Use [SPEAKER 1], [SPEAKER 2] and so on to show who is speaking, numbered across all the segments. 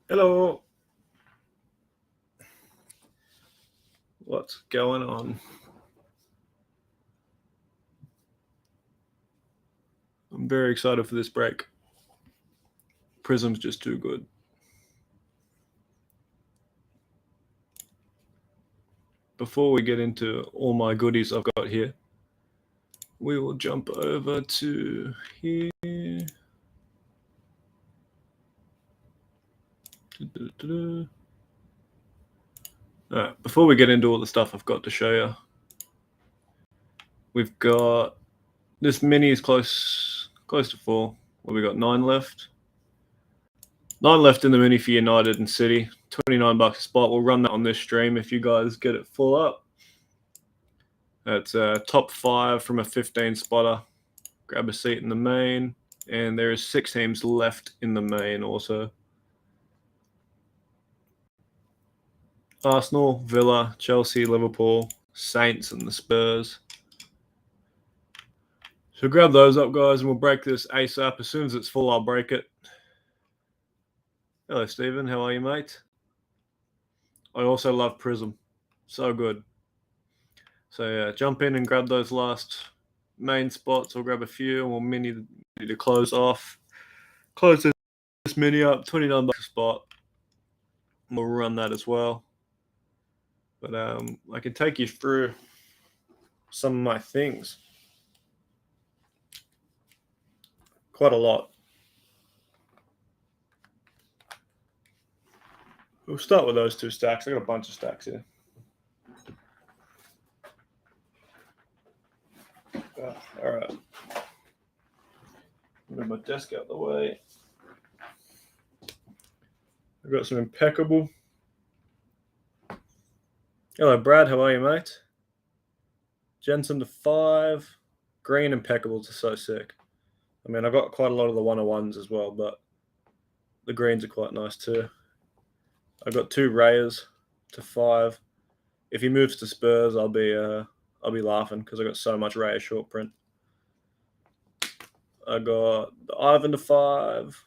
[SPEAKER 1] Hello. What's going on? I'm very excited for this break. Prizm's just too good. Before we get into all my goodies I've got here, we will jump over to here. Alright, before we get into all the stuff I've got to show you, we've got this mini is close to full. Well, we got 9 left. 9 left in the mini for United and City. $29 a spot. We'll run that on this stream if you guys get it full up. That's top 5 from a 15 spotter. Grab a seat in the main, and there is 6 teams left in the main also. Arsenal, Villa, Chelsea, Liverpool, Saints, and the Spurs. So grab those up, guys, and we'll break this ASAP. As soon as it's full, I'll break it. Hello, Stephen. How are you, mate? I also love Prizm. So good. So yeah, jump in and grab those last main spots. I'll grab a few, and we'll mini to close off. Close this mini up, $29 a spot. We'll run that as well. But I can take you through some of my things. Quite a lot. We'll start with those 2 stacks. I got a bunch of stacks here. All right. Move my desk out the way. I've got some impeccable. Hello, Brad. How are you, mate? Jensen to 5. Green impeccables are so sick. I mean, I got quite a lot of the 101s as well, but the greens are quite nice too. I got 2 Rayers to 5. If he moves to Spurs, I'll be laughing because I got so much Rayer short print. I got the Ivan to 5.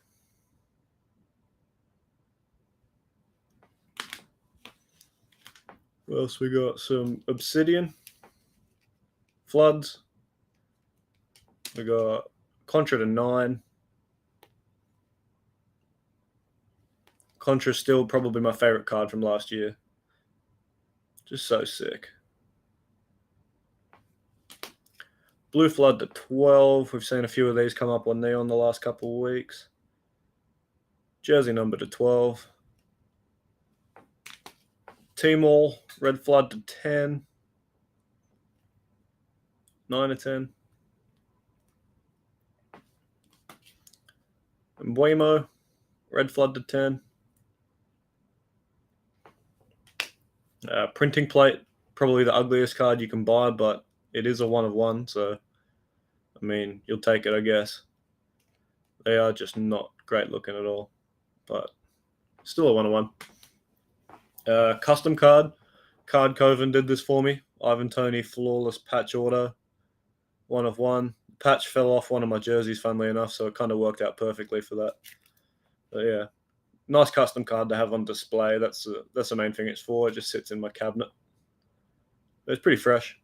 [SPEAKER 1] What else we got? Some Obsidian. Floods. We got Contra to 9. Contra still probably my favorite card from last year. Just so sick. Blue Flood to 12. We've seen a few of these come up on Neon the last couple of weeks. Jersey number to 12. Timor, Red Flood to 10. 9 to 10. And Buemo, Red Flood to 10. Printing Plate, probably the ugliest card you can buy, but it is a 1 of 1, so I mean, you'll take it, I guess. They are just not great looking at all, but still a 1 of 1. Custom card. Card Coven did this for me. Ivan Toney, flawless patch auto. 1 of 1. Patch fell off one of my jerseys, funnily enough, so it kind of worked out perfectly for that. But yeah, nice custom card to have on display. That's the main thing it's for. It just sits in my cabinet. But it's pretty fresh.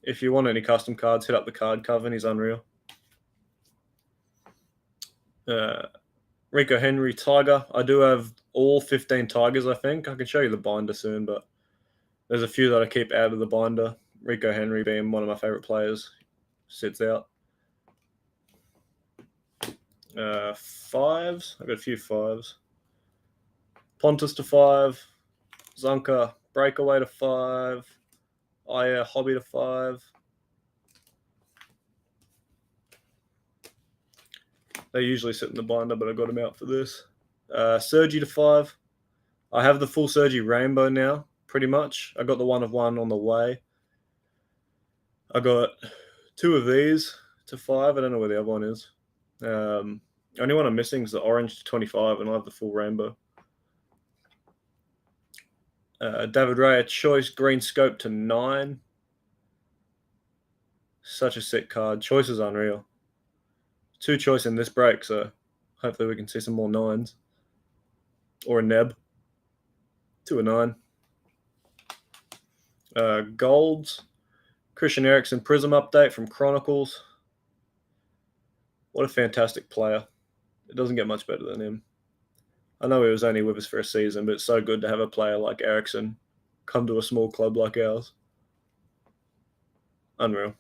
[SPEAKER 1] If you want any custom cards, hit up the Card Coven. He's unreal. Rico Henry Tiger. I do have all 15 Tigers, I think. I can show you the binder soon, but there's a few that I keep out of the binder. Rico Henry being one of my favorite players. Sits out. 5s. I've got a few 5s. Pontus to 5. Zunka Breakaway to 5. Aya Hobby to 5. They usually sit in the binder, but I got them out for this. Sergi to 5. I have the full Sergi Rainbow now, pretty much. I got the 1 of 1 on the way. I got 2 of these to 5. I don't know where the other one is. Only one I'm missing is the orange to 25, and I have the full rainbow. David Raya Choice Green Scope to 9. Such a sick card. Choice is unreal. 2 choice in this break, so hopefully we can see some more 9s. or a Neb. 2 of 9. Golds. Christian Eriksen Prizm update from Chronicles. What a fantastic player. It doesn't get much better than him. I know he was only with us for a season, but it's so good to have a player like Eriksen come to a small club like ours. Unreal.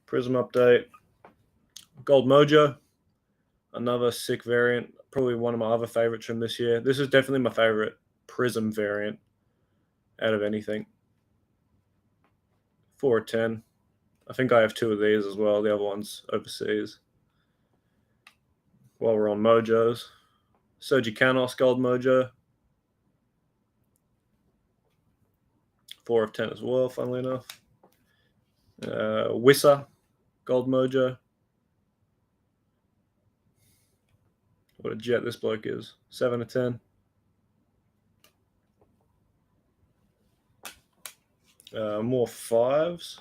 [SPEAKER 1] Prizm update. Gold Mojo. Another sick variant. Probably one of my other favorites from this year. This is definitely my favorite Prizm variant out of anything. 4 of 10. I think I have 2 of these as well. The other one's overseas. While we're on Mojos. Sergi Canos Gold Mojo. 4 of 10 as well, funnily enough. Wissa Gold Mojo. What a jet this bloke is. 7 of 10. More 5s.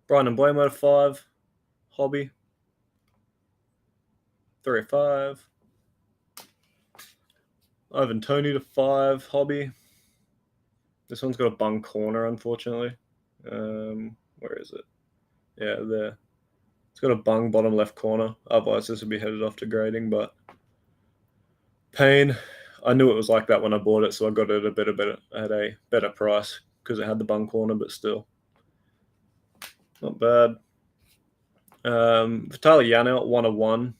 [SPEAKER 1] Brian and Blamo 5. Hobby. 3 of 5. Ivan Toney to 5. Hobby. This one's got a bung corner, unfortunately. Where is it? Yeah, there. It's got a bung bottom left corner. Otherwise, this would be headed off to grading, but pain. I knew it was like that when I bought it, so I got it at a better price because it had the bung corner, but still. Not bad. Vitaly Yanel, 1 of 1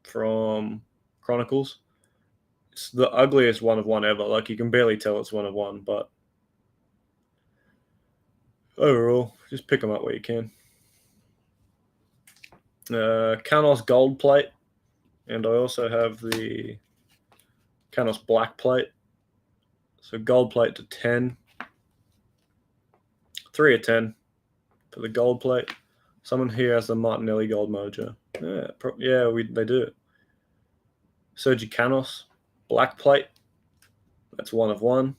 [SPEAKER 1] from Chronicles. It's the ugliest 1 of 1 ever. Like, you can barely tell it's 1 of 1, but overall, just pick them up where you can. Canos gold plate, and I also have the Canos black plate. So gold plate to 10. 3 of 10 for the gold plate. Someone here has the Martinelli Gold Mojo. They do. Sergi Canos black plate. That's 1 of 1.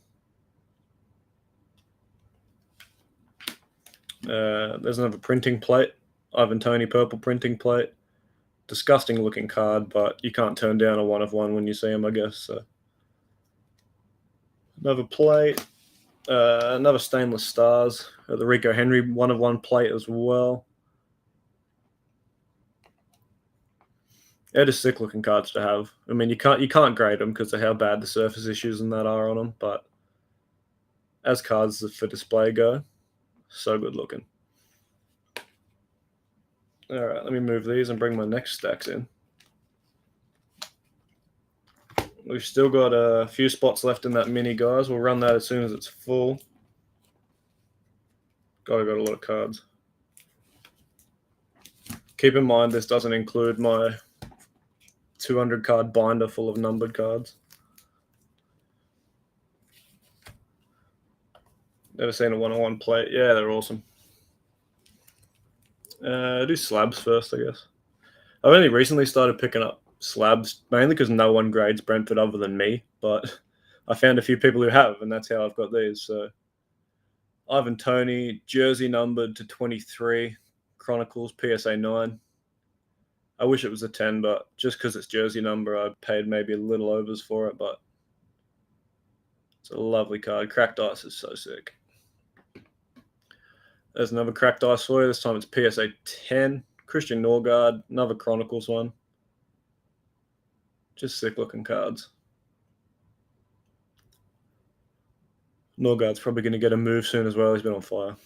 [SPEAKER 1] There's another printing plate. Ivan Toney purple printing plate. Disgusting looking card, but you can't turn down a 1 of 1 when you see them, I guess. So another plate. Another stainless stars. The Rico Henry 1 of 1 plate as well. They're just sick looking cards to have. I mean, you can't grade them because of how bad the surface issues and that are on them, but as cards for display go, so good looking. All right, let me move these and bring my next stacks in. We've still got a few spots left in that mini, guys. We'll run that as soon as it's full. Got a lot of cards. Keep in mind, this doesn't include my 200 card binder full of numbered cards. Never seen a 1-on-1 plate. Yeah, they're awesome. Do slabs first, I guess. I've only recently started picking up slabs, mainly because no one grades Brentford other than me, but I found a few people who have, and that's how I've got these. So Ivan Toney, jersey numbered to 23, Chronicles, PSA 9. I wish it was a 10, but just because it's jersey number, I paid maybe a little overs for it, but it's a lovely card. Cracked Ice is so sick. There's another Cracked Ice for you. This time it's PSA 10. Christian Norgard, another Chronicles one. Just sick looking cards. Norgard's probably going to get a move soon as well. He's been on fire.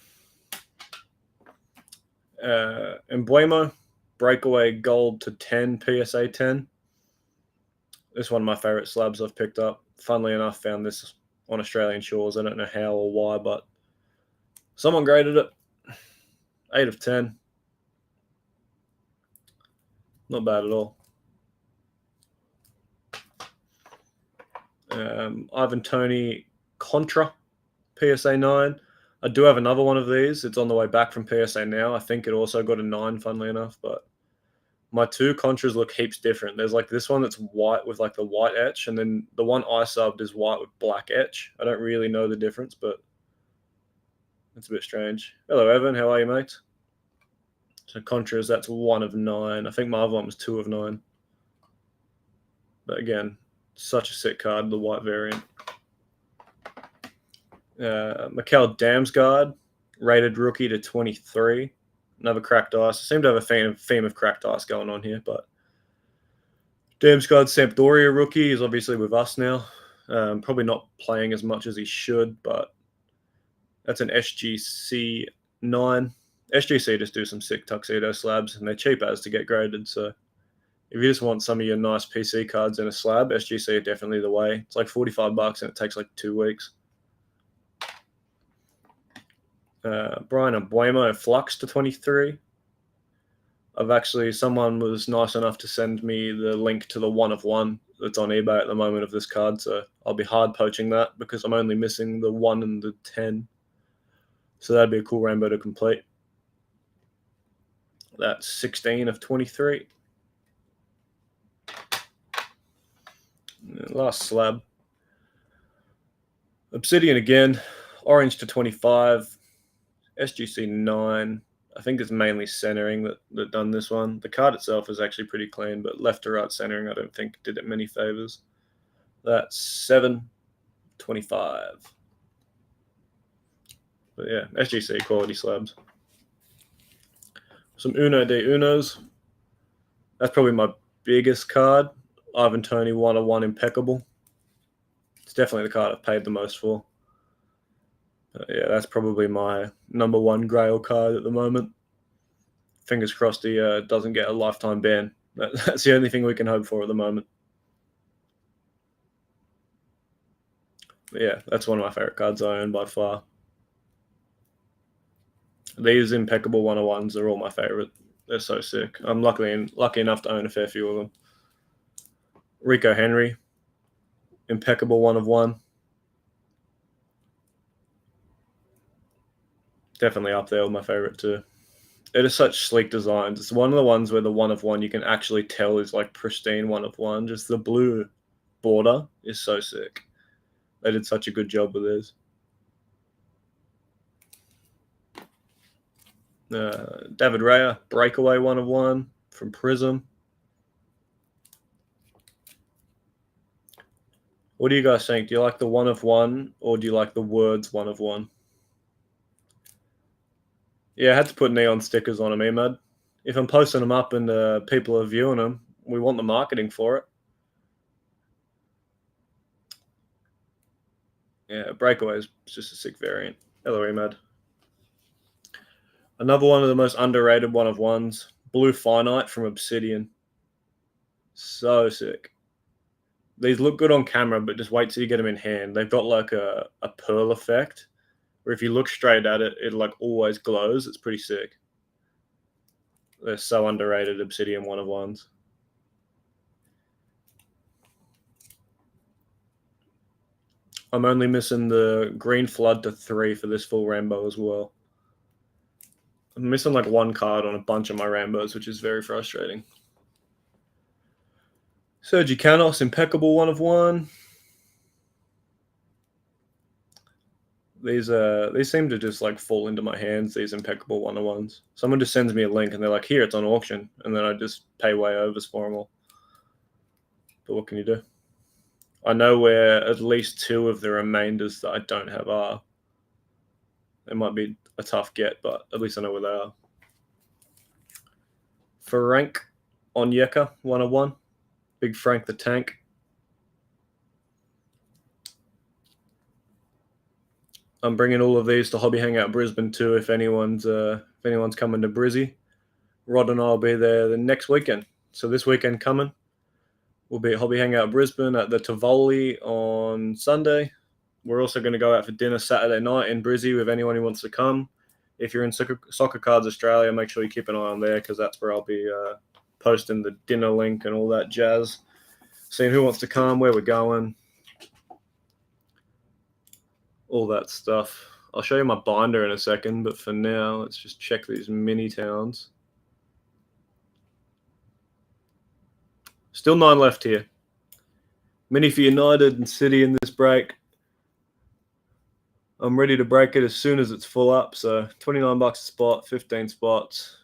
[SPEAKER 1] Emblemo, breakaway gold to 10, PSA 10. This is one of my favorite slabs I've picked up. Funnily enough, found this on Australian shores. I don't know how or why, but someone graded it. 8 of 10. Not bad at all. Ivan Toney Contra, PSA 9. I do have another one of these. It's on the way back from PSA now. I think it also got a 9, funnily enough, but my 2 Contras look heaps different. There's like this one that's white with like the white etch, and then the one I subbed is white with black etch. I don't really know the difference, but it's a bit strange. Hello, Evan. How are you, mate? So Contras, that's 1 of 9. I think my other one was 2 of 9. But again, Such a sick card, the white variant. Mikel Damsgaard, rated rookie to 23. Another cracked ice. I seem to have a theme of cracked ice going on here, but Damsgaard, Sampdoria rookie, is obviously with us now. Probably not playing as much as he should, but that's an SGC 9. SGC just do some sick tuxedo slabs, and they're cheap as to get graded. So if you just want some of your nice PC cards in a slab, SGC are definitely the way. It's like $45 and it takes like 2 weeks. Brian Abuemo Flux to 23. Someone was nice enough to send me the link to the 1 of 1 that's on eBay at the moment of this card, so I'll be hard poaching that because I'm only missing the 1 and the 10. So that'd be a cool rainbow to complete. That's 16 of 23. Last slab. Obsidian again, orange to 25. SGC 9. I think it's mainly centering that done this one. The card itself is actually pretty clean, but left to right centering I don't think did it many favors. That's 7.25. But yeah, SGC quality slabs. Some Uno de Unos. That's probably my biggest card. Ivan Toney 1 of 1 impeccable. It's definitely the card I've paid the most for. Yeah, that's probably my number 1 Grail card at the moment. Fingers crossed he doesn't get a lifetime ban. That's the only thing we can hope for at the moment. But yeah, that's one of my favorite cards I own by far. These impeccable 101s are all my favorite. They're so sick. I'm lucky enough to own a fair few of them. Rico Henry, impeccable 1 of 1. Definitely up there with my favorite too. It is such sleek designs. It's one of the ones where the 1 of 1 you can actually tell is like pristine 1 of 1. Just the blue border is so sick. They did such a good job with this. David Raya, breakaway 1 of 1 from Prizm. What do you guys think? Do you like the 1 of 1 or do you like the words 1 of 1? Yeah, I had to put neon stickers on them, Emad. If I'm posting them up and people are viewing them, we want the marketing for it. Yeah, breakaway is just a sick variant. Hello, Emad. Another one of the most underrated 1 of 1s, Blue Finite from Obsidian. So sick. These look good on camera, but just wait till you get them in hand. They've got like a pearl effect, where if you look straight at it, it like always glows. It's pretty sick. They're so underrated, Obsidian 1 of 1s. I'm only missing the Green Flood to 3 for this full rainbow as well. I'm missing like 1 card on a bunch of my rainbows, which is very frustrating. Sergi Canos, impeccable 1 of 1. These seem to just like fall into my hands, these impeccable 1 of 1s. Someone just sends me a link and they're like, here, it's on auction. And then I just pay way overs for them all. But what can you do? I know where at least 2 of the remainders that I don't have are. It might be a tough get, but at least I know where they are. Frank Onyeka, 1 of 1. Big Frank the Tank. I'm bringing all of these to Hobby Hangout Brisbane too. If anyone's coming to Brizzy, Rod and I will be there the next weekend. So this weekend coming, we'll be at Hobby Hangout Brisbane at the Tivoli on Sunday. We're also going to go out for dinner Saturday night in Brizzy with anyone who wants to come. If you're in Soccer Cards Australia, make sure you keep an eye on there because that's where I'll be posting the dinner link and all that jazz. Seeing who wants to come, where we're going, all that stuff. I'll show you my binder in a second, but for now, let's just check these mini towns. Still 9 left here. Mini for United and City in this break. I'm ready to break it as soon as it's full up. So $29 a spot, 15 spots.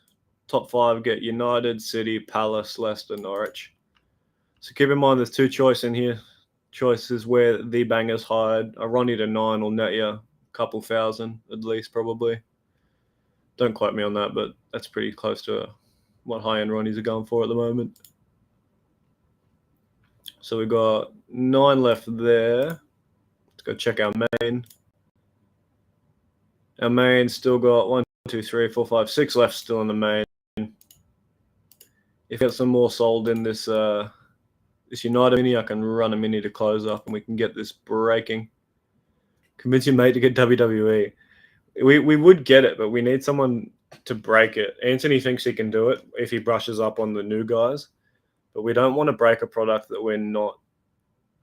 [SPEAKER 1] Top 5 get United, City, Palace, Leicester, Norwich. So keep in mind there's 2 choice in here. Choice is where the bangers hide. A Ronnie to 9 will net you a couple thousand at least, probably. Don't quote me on that, but that's pretty close to what high-end Ronnies are going for at the moment. So we've got 9 left there. Let's go check our main. Our main still got 1, 2, 3, 4, 5, 6 left still in the main. If you get some more sold in this this United Mini, I can run a Mini to close up and we can get this breaking. Convince your mate to get WWE. We would get it, but we need someone to break it. Anthony thinks he can do it if he brushes up on the new guys, but we don't want to break a product that we're not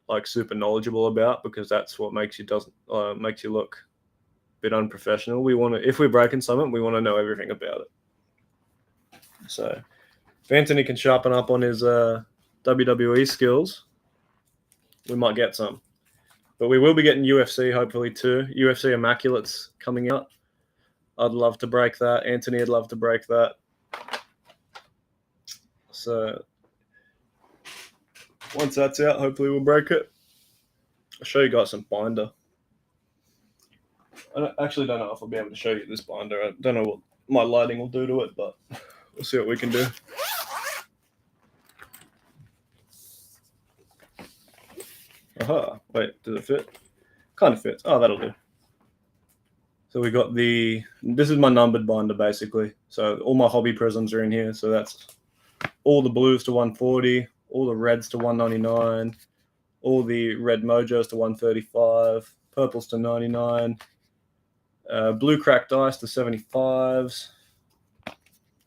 [SPEAKER 1] like super knowledgeable about, because that's what makes you look a bit unprofessional. We want to, if we're breaking something, we want to know everything about it. So if Anthony can sharpen up on his WWE skills, we might get some. But we will be getting UFC hopefully too. UFC Immaculates coming out. I'd love to break that. Anthony would love to break that. So once that's out, hopefully we'll break it. I'll show you guys some binder. I actually don't know if I'll be able to show you this binder. I don't know what my lighting will do to it, but we'll see what we can do. Aha, wait, does it fit? Kind of fits. Oh, that'll do. So we got this is my numbered binder basically. So all my hobby prisms are in here. So that's all the blues to 140, all the reds to 199, all the red mojos to 135, purples to 99, blue cracked ice to 75s.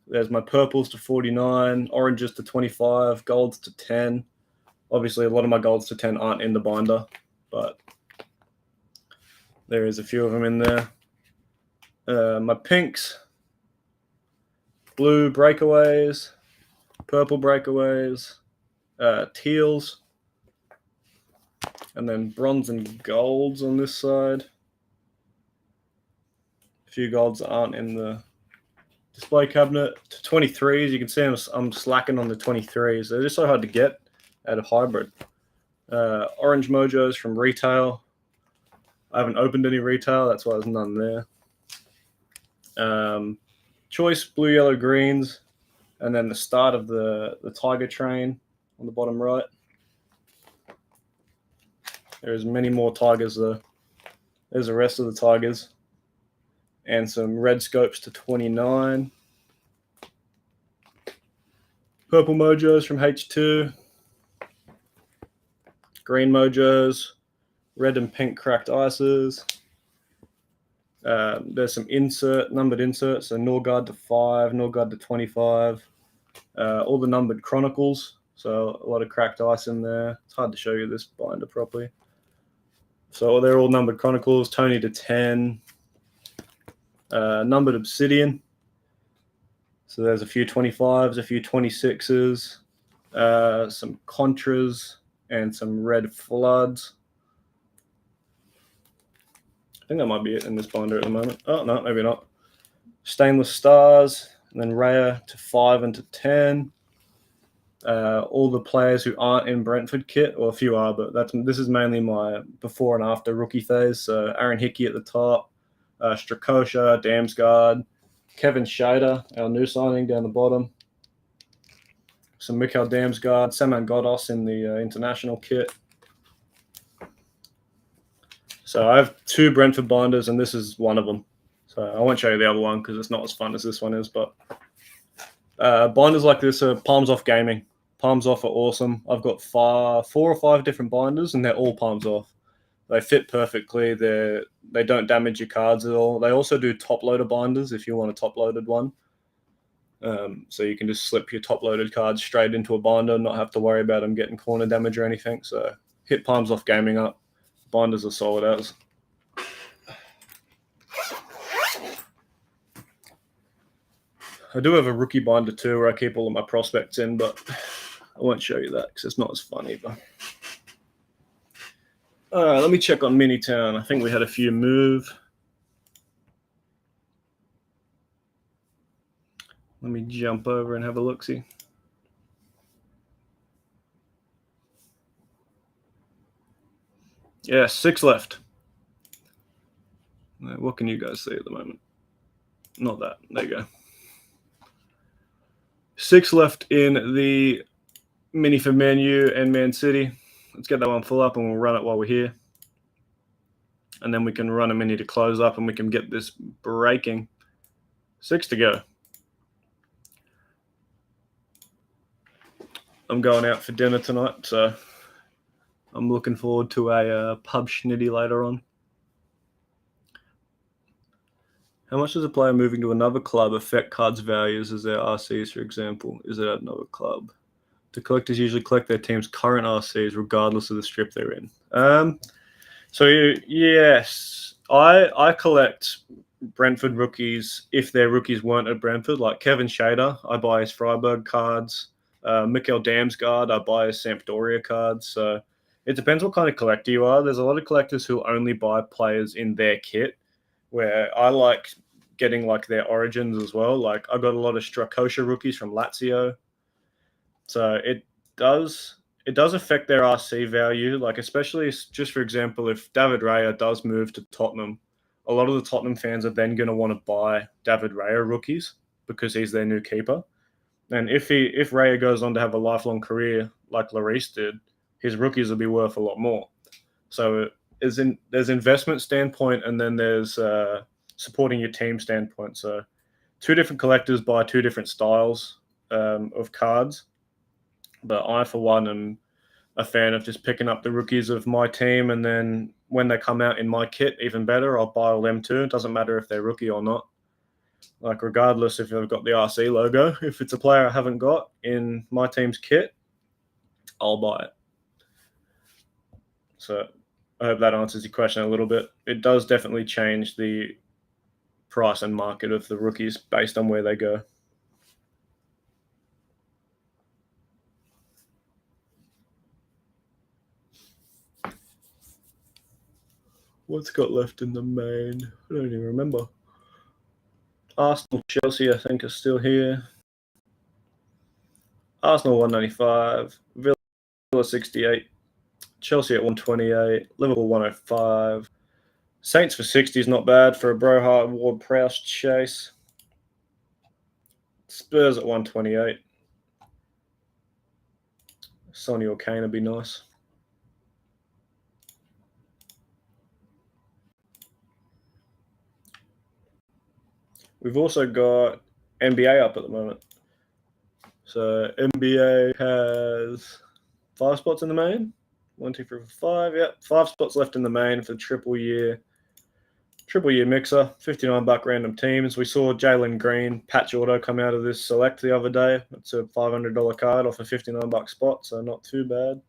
[SPEAKER 1] There's my purples to 49, oranges to 25, golds to 10. Obviously, a lot of my golds to 10 aren't in the binder, but there is a few of them in there. My pinks, blue breakaways, purple breakaways, teals, and then bronze and golds on this side. A few golds that aren't in the display cabinet. To 23s, you can see I'm slacking on the 23s. They're just so hard to get out of hybrid. Orange mojos from retail. I haven't opened any retail, that's why there's none there. Choice blue, yellow, greens, and then the start of the tiger train on the bottom right. There's many more tigers though. There's the rest of the tigers. And some red scopes to 29. Purple mojos from H2. Green mojos. Red and pink cracked ices. There's some numbered inserts. So Norgard to 5, Norgard to 25. All the numbered chronicles. So a lot of cracked ice in there. It's hard to show you this binder properly. So they're all numbered chronicles. Tony to 10. Numbered obsidian. So there's a few 25s, a few 26s, some contras, and some red floods. I think that might be it in this binder at the moment. Oh, no, maybe not. Stainless stars, and then rare to 5 and to 10. All the players who aren't in Brentford kit, or a few are, but this is mainly my before and after rookie phase. So Aaron Hickey at the top, Strakosha, Damsgaard, Kevin Shader, our new signing down the bottom. Some Mikhail Damsgaard, Saman Godos in the international kit. So I have 2 Brentford binders, and this is one of them. So I won't show you the other one because it's not as fun as this one is. But binders like this are Palms Off Gaming. Palms Off are awesome. I've got 4 or 5 different binders, and they're all Palms Off. They fit perfectly. They don't damage your cards at all. They also do top-loader binders if you want a top-loaded one. So you can just slip your top-loaded cards straight into a binder and not have to worry about them getting corner damage or anything. So hit Palms Off Gaming up. Binders are solid as. I do have a rookie binder too where I keep all of my prospects in, but I won't show you that because it's not as fun either. All right, let me check on Minitown. I think we had a few move. Let me jump over and have a look-see. Yeah, 6 left. What can you guys see at the moment? Not that. There you go. 6 left in the mini for Man U and Man City. Let's get that one full up and we'll run it while we're here. And then we can run a mini to close up and we can get this breaking. 6 to go. I'm going out for dinner tonight, so I'm looking forward to a pub schnitty later on. How much does a player moving to another club affect cards' values as their RCs, for example? Is it at another club? Do collectors usually collect their team's current RCs regardless of the strip they're in? Yes, I collect Brentford rookies if their rookies weren't at Brentford, like Kevin Shader. I buy his Freiburg cards. Mikel Damsgaard, I buy his Sampdoria cards. So it depends what kind of collector you are. There's a lot of collectors who only buy players in their kit, where I like getting like their origins as well. Like I got a lot of Strakosha rookies from Lazio. So it does affect their RC value. Like especially just for example, if David Raya does move to Tottenham, a lot of the Tottenham fans are then going to want to buy David Raya rookies because he's their new keeper. And if Raya goes on to have a lifelong career like Lloris did, his rookies will be worth a lot more. So there's investment standpoint, and then there's supporting your team standpoint. So two different collectors buy two different styles of cards. But I, for one, am a fan of just picking up the rookies of my team, and then when they come out in my kit, even better, I'll buy all them too. It doesn't matter if they're rookie or not. Like regardless if they've got the RC logo, if it's a player I haven't got in my team's kit, I'll buy it. So I hope that answers your question a little bit. It does definitely change the price and market of the rookies based on where they go. What's got left in the main? I don't even remember. Arsenal, Chelsea, I think, are still here. Arsenal 195, Villa 68, Chelsea at 128, Liverpool 105. Saints for 60 is not bad for a Brohart Ward Prowse chase. Spurs at 128. Sonny or Kane would be nice. We've also got NBA up at the moment. So NBA has 5 spots in the main. 1, 2, 3, 4, 5. Yep, 5 spots left in the main for triple year mixer. $59 random teams. We saw Jalen Green patch auto come out of this select the other day. It's a $500 card off a $59 spot, so not too bad.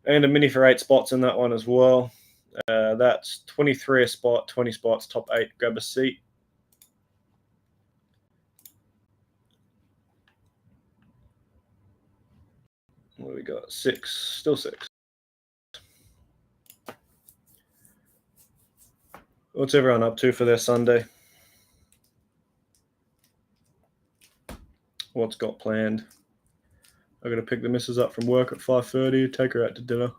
[SPEAKER 1] And a mini for 8 spots in that one as well. That's 23 a spot, 20 spots, top 8. Grab a seat. What do we got? 6. Still 6. What's everyone up to for their Sunday? What's got planned? I got to pick the missus up from work at 5:30. Take her out to dinner.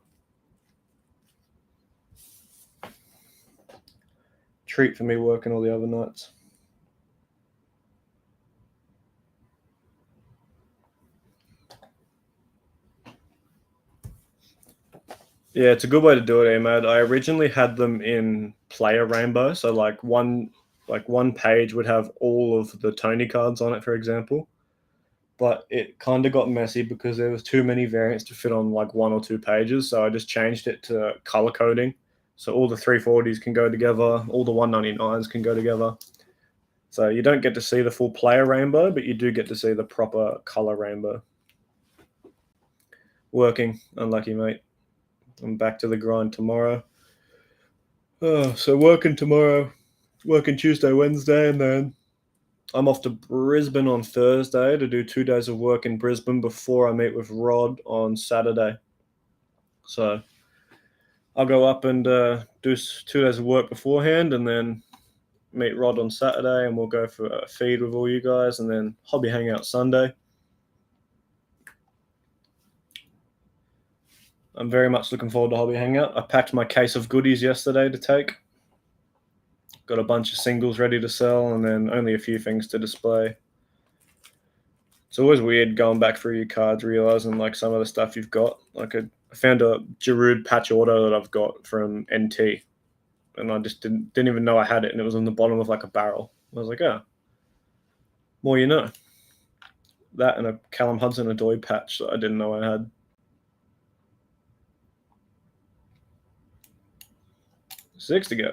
[SPEAKER 1] Treat for me working all the other nights. Yeah, it's a good way to do it, Ahmad. I originally had them in player rainbow, so like one page would have all of the Tony cards on it, for example. But it kind of got messy because there was too many variants to fit on like 1 or 2 pages. So I just changed it to color coding. So all the 340s can go together, all the 199s can go together. So you don't get to see the full player rainbow, but you do get to see the proper color rainbow. Working, unlucky mate. I'm back to the grind tomorrow. So working tomorrow, working Tuesday, Wednesday, and then I'm off to Brisbane on Thursday to do 2 days of work in Brisbane before I meet with Rod on Saturday. So I'll go up and do 2 days of work beforehand and then meet Rod on Saturday, and we'll go for a feed with all you guys, and then hobby hangout Sunday. I'm very much looking forward to Hobby Hangout. I packed my case of goodies yesterday to take. Got a bunch of singles ready to sell, and then only a few things to display. It's always weird going back through your cards, realizing like some of the stuff you've got. Like I found a Giroud patch auto that I've got from NT, and I just didn't even know I had it, and it was on the bottom of like a barrel. I was like, oh, more you know. That and a Callum Hudson-Odoi patch that I didn't know I had. 6 to go.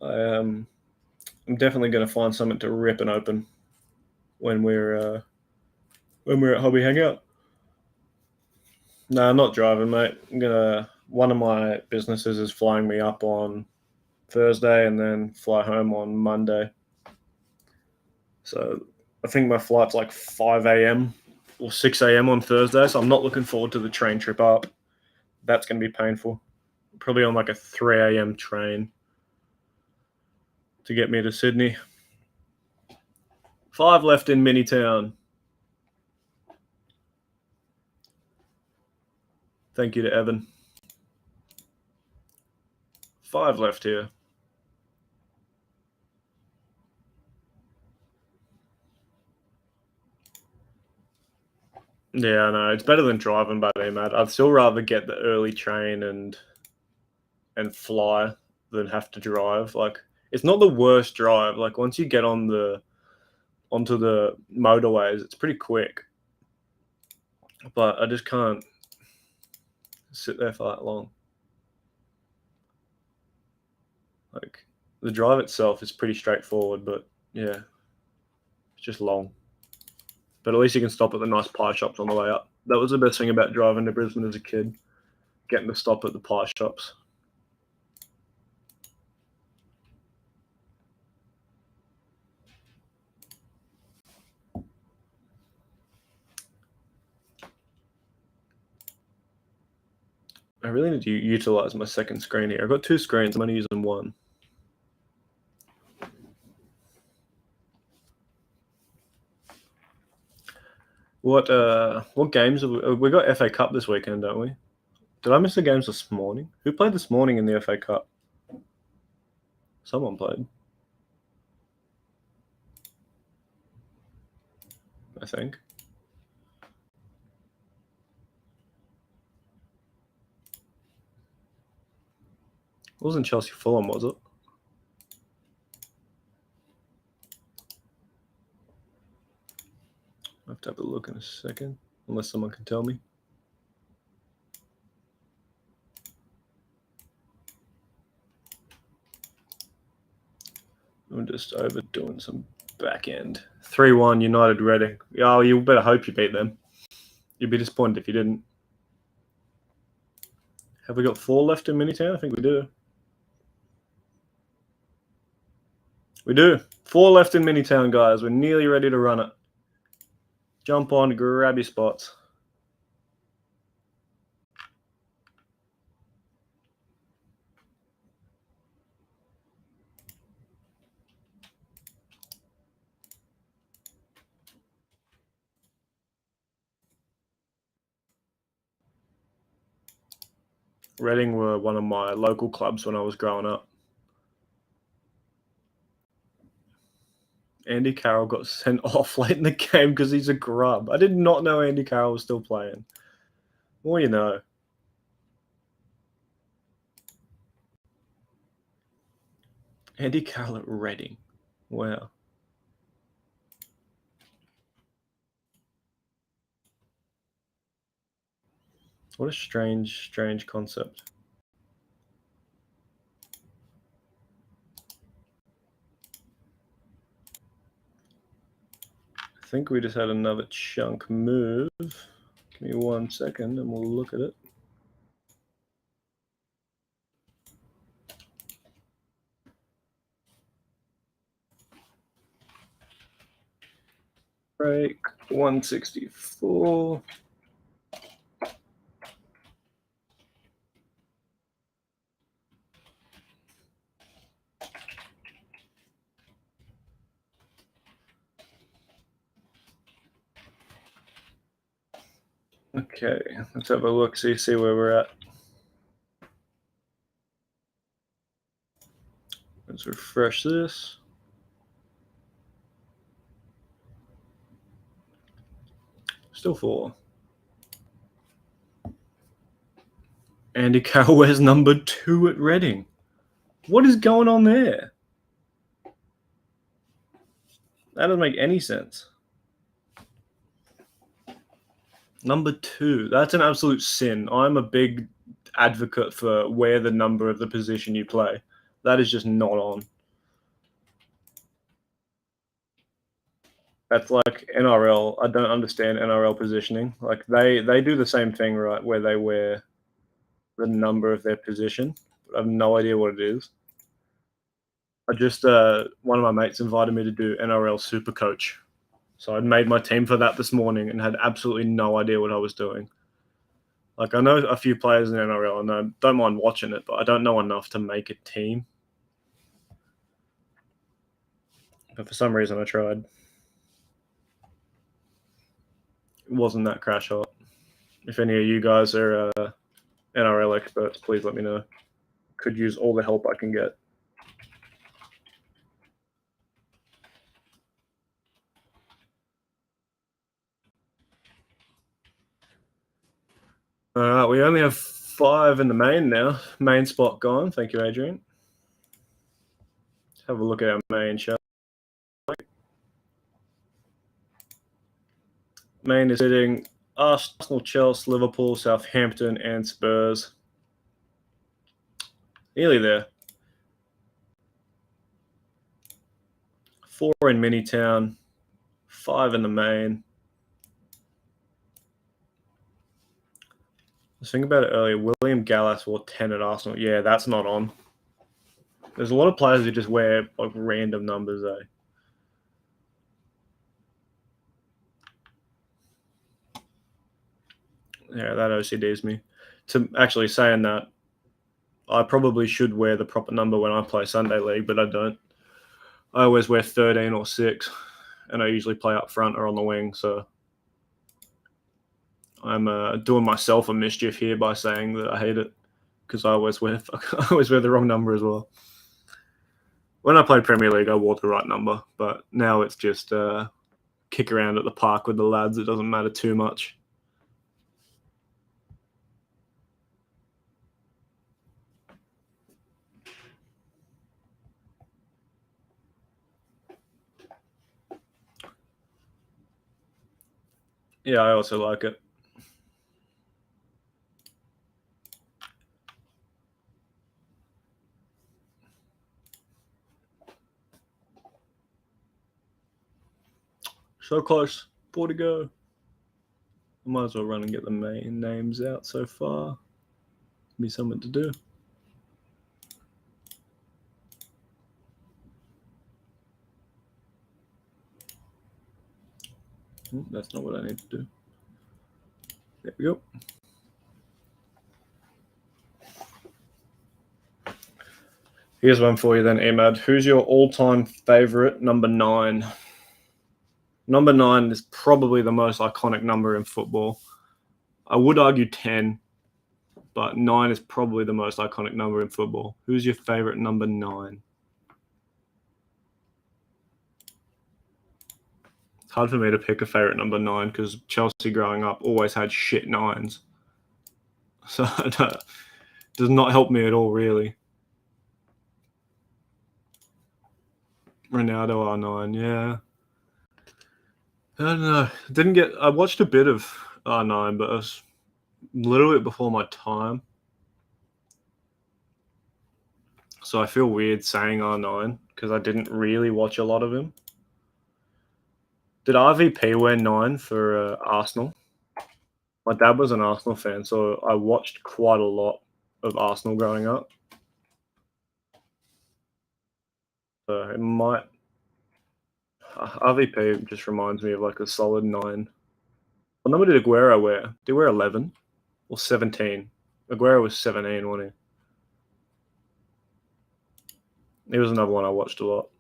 [SPEAKER 1] I'm definitely going to find something to rip and open when we're at Hobby Hangout. No, I'm not driving, mate. One of my businesses is flying me up on Thursday and then fly home on Monday. So I think my flight's like 5 a.m. or 6 a.m. on Thursday, so I'm not looking forward to the train trip up. That's going to be painful. Probably on like a 3 a.m. train to get me to Sydney. 5 left in Minitown. Thank you to Evan. 5 left here. Yeah, I know. It's better than driving, but mate, I'd still rather get the early train and fly than have to drive. Like, it's not the worst drive. Like, once you get onto the motorways, it's pretty quick. But I just can't sit there for that long. Like, the drive itself is pretty straightforward, but yeah, it's just long. But at least you can stop at the nice pie shops on the way up. That was the best thing about driving to Brisbane as a kid, getting to stop at the pie shops. I really need to utilize my second screen here. I've got 2 screens. I'm only using one. What games have we got? FA Cup this weekend, don't we? Did I miss the games this morning? Who played this morning in the FA Cup? Someone played, I think. It wasn't Chelsea Fulham, was it? I have to have a look in a second, unless someone can tell me. I'm just overdoing some back end. 3-1 United Reading. Oh, you better hope you beat them. You'd be disappointed if you didn't. Have we got 4 left in Minitown? I think we do. We do. 4 left in Minitown, guys. We're nearly ready to run it. Jump on, grab your spots. Reading were one of my local clubs when I was growing up. Andy Carroll got sent off late in the game because he's a grub. I did not know Andy Carroll was still playing. Well, you know. Andy Carroll at Reading. Wow. What a strange concept. I think we just had another chunk move. Give me 1 second and we'll look at it. Break 164. Okay, let's have a look, see where we're at. Let's refresh this. Still 4. Andy Carroll wears number 2 at Reading. What is going on there? That doesn't make any sense. Number 2. That's an absolute sin. I'm a big advocate for wear the number of the position you play. That is just not on. That's like NRL. I don't understand NRL positioning. Like they do the same thing, right? Where they wear the number of their position. I have no idea what it is. I just one of my mates invited me to do NRL Super Coach, so I'd made my team for that this morning and had absolutely no idea what I was doing. Like I know a few players in NRL and I don't mind watching it, but I don't know enough to make a team. But for some reason, I tried. It wasn't that crash hot. If any of you guys are NRL experts, please let me know. Could use all the help I can get. All right, we only have 5 in the main now. Main spot gone. Thank you, Adrian. Let's have a look at our main, shall we? Main is hitting Arsenal, Chelsea, Liverpool, Southampton, and Spurs. Nearly there. 4 in Minitown, 5 in the main. I was thinking about it earlier. William Gallas wore 10 at Arsenal. Yeah, that's not on. There's a lot of players who just wear like random numbers, though. Yeah, that OCDs me. To actually saying that, I probably should wear the proper number when I play Sunday League, but I don't. I always wear 13 or 6, and I usually play up front or on the wing, so I'm doing myself a mischief here by saying that I hate it because I always wear the wrong number as well. When I played Premier League, I wore the right number, but now it's just kick around at the park with the lads. It doesn't matter too much. Yeah, I also like it. So close. 4 to go. I might as well run and get the main names out so far. Be something to do. That's not what I need to do. There we go. Here's one for you then, Emad. Who's your all-time favourite number 9? Number 9 is probably the most iconic number in football. I would argue 10, but 9 is probably the most iconic number in football. Who's your favourite number 9? It's hard for me to pick a favourite number 9 because Chelsea growing up always had shit 9s. So it does not help me at all, really. Ronaldo R9, yeah. I don't know. I watched a bit of R9, but it was a little bit before my time. So I feel weird saying R9 because I didn't really watch a lot of him. Did RVP wear 9 for Arsenal? My dad was an Arsenal fan, so I watched quite a lot of Arsenal growing up. So it might. RVP just reminds me of like a solid 9. What number did Aguero wear? Did he wear 11 or 17? Aguero was 17, wasn't he? He was another one I watched a lot.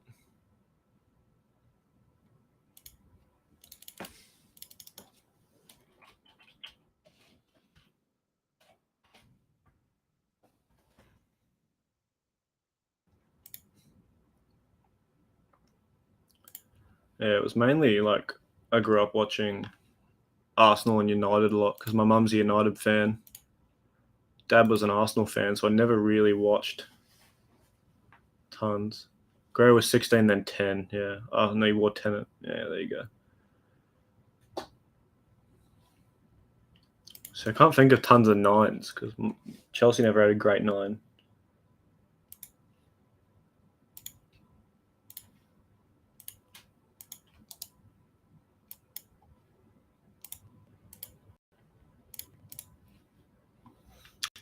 [SPEAKER 1] Yeah, it was mainly like I grew up watching Arsenal and United a lot because my mum's a United fan. Dad was an Arsenal fan, so I never really watched tons. Gray was 16, then 10. Yeah. Oh, no, he wore 10. Yeah, there you go. So I can't think of tons of nines because Chelsea never had a great nine.